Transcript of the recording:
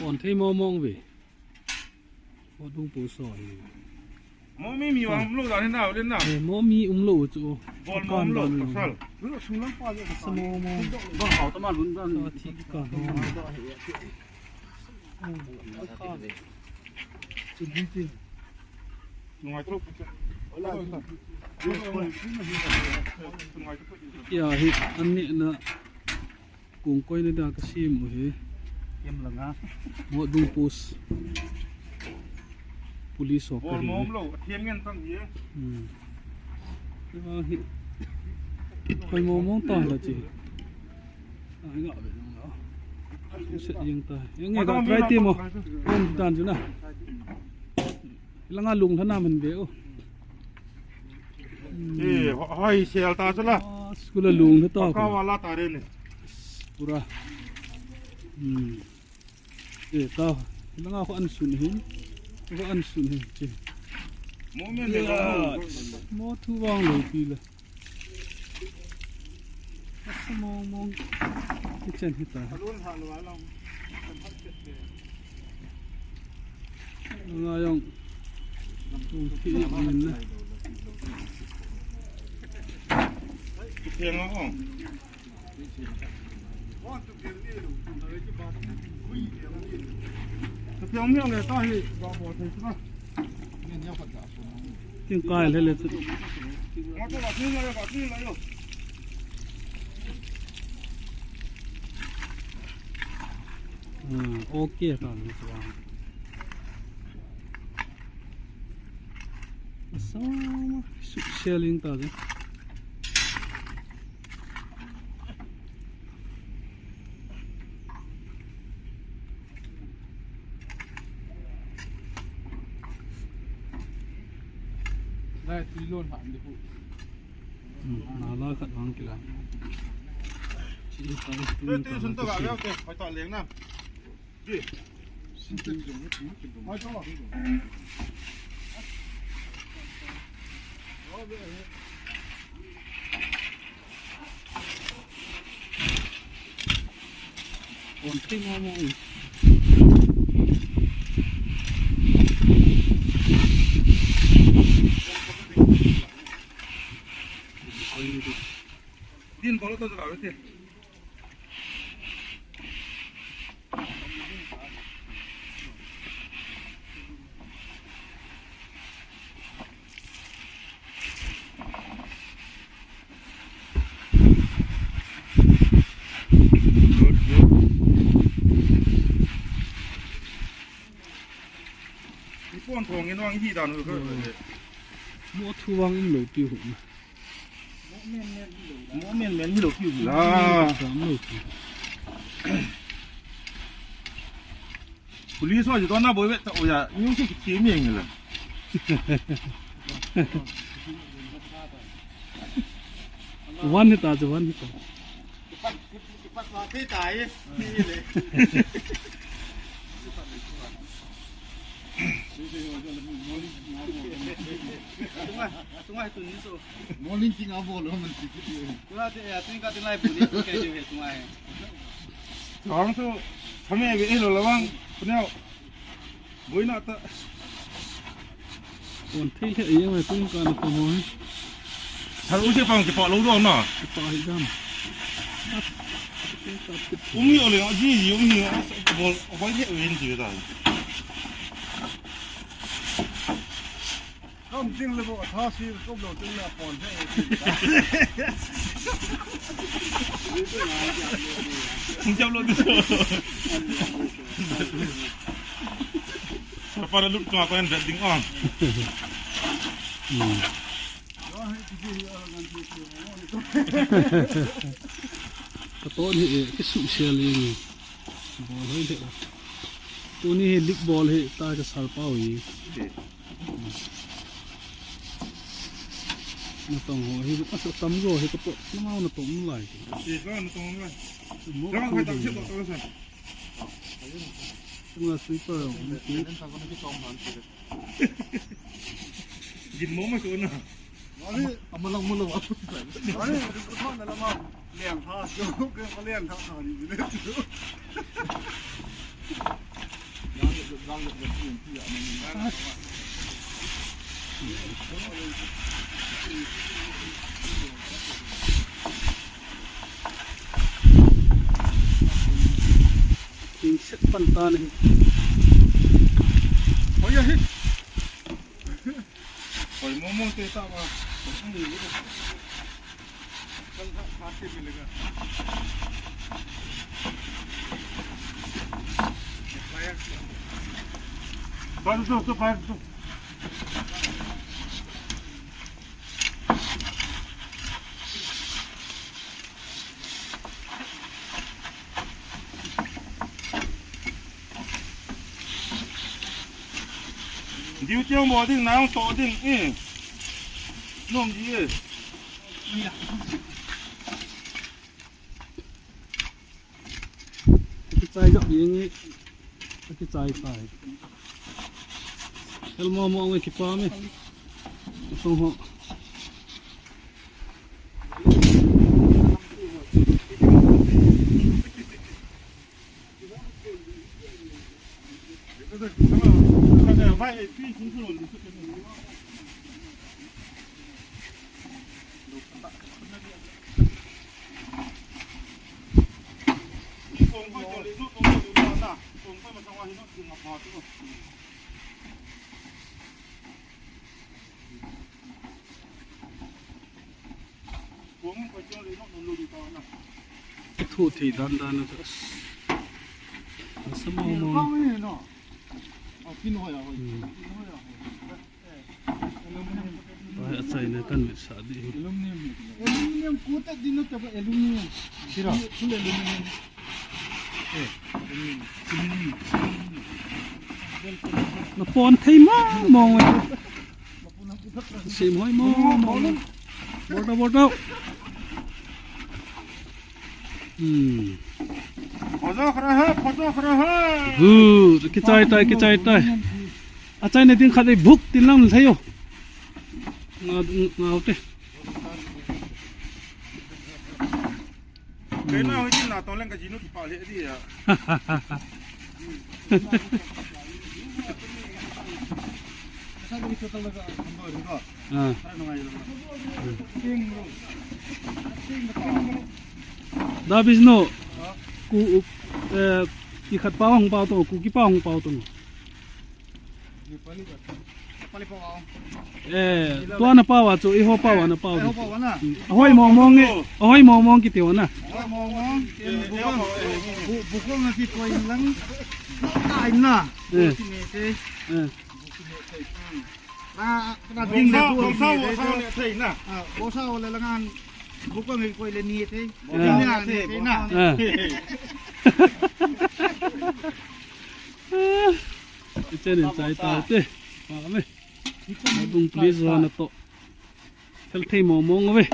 còn thấy mò mong về có đúng bố sỏi mò mi vào lúc nào đến nào mò mi lộ chỗ con lộ sao mò mò vâng hảo tao mà luôn đó thì còn ngoài thuốc ya hit anh nè na cùng coi lên đó cái sim mà hết em là ngã một đúng post police bồn officer mồm lộ thiên nhiên tăng gì coi mò mong to là chị anh gọi về nó sẽ dừng tay những người gọi try tim không không đàn chứ nào là ngã lùng thế nào mình béo hỏi xe ta chứ là cứ là lùng thế to cao vào la ta đây này pura để tao là ngã có ăn sụn hin có ăn sụn hin chị mò thu vang rồi thì là mong cái chân hết ta ngài ông khi mình nè tiền không tiền miếng này ta thì vào bỏ thì sao tiếng cài lên lên ok rồi sao xe liên ta đấy đây thì luôn hẳn được nào lo khẩn hoang kìa chị ta đi xuống tôi bảo ok phải tọa liếng nào đi xin tiền dùng cái thứ nói cho còn cái mò mò điên có tôi bảo thế con thòng cái noang gì đàn rồi mua thu vang lẩu tiêu hụt mua miền miền lẩu tiêu là police nói cho nó bồi vệ tao giờ những cái chế miệng rồi one hết ta one hết chúng ai tụi số mỗi linh chính áo vô rồi mình chỉ cái gì chúng ta thì cái tiếng này phụ nữ cái gì vậy chúng ai sáng số thằng mẹ bị rồi là băng con nào với nó ta còn thấy cái ý mà cũng còn không nói thằng uống chiếc phòng chỉ bỏ lâu rồi nọ to hết ra uống nhiều liền gì uống nhiều bỏ quay hết uyên gì vậy không riêng là bộ thao xí không đầu tiên là còn không chấp luôn rồi pada lúc tua kau yang betting on cái tốt thì cái sụn xe liền ball hơi thế tôi ní lick ball hệ ta cái sào bao gì nó tổng hồ thì nó sẽ tắm rồi thì cái bộ nó mau nó tóm lại thì nó tóm lại nó phải tắm trước đó thôi chúng là super rồi nhìn mồm mà chỗ nào mà lòng muốn lòng nói cái con này là mà liền tha xuống cái con liền tha gì đấy Ting set pantan ni. Oh ya hit. Oi momong tu tak apa. Ini itu. Kan pasti milega. Layak. Baru tu baru tu. Điều tiêu mò thì nào to thì nôm gì ấy. Cái chai dọc gì nghe. Cái chai phải. Cái mò mò người kịp qua mày. Không họ. Vai phi chính phủ luôn. Cái thu thì đan đan nó rất. Sớm mò mò. Bahaya saya nak kan bisa di. Aluminium kuat di nu tapi aluminium. Kira. Full aluminium. Nó pon thấy má mong ấy. Xem hỏi mong. Bột đâu. Cái chai tay. À chai này tiếng khát đây bốc tiếng lắm thấy không? Ngào thế. Cái nào chứ nào tao lên cái gì nó bảo lệ gì à? Dabis no. Ku ikat pawang pau tu, ku kipawang pau tu. Tua na pawa tu, iho pawa na pawa. Ahoy momong ni, ahoy momong kita wana. Ngomong, buku ngasih koin lang. Kain na. Na ding na tu. Thấy nè. Bố sao là ngan buku ngasih koin le ni te. Ini na. Itu ni cai tahu tu. Faham? Abang please wana to. Kalau thei momong abe.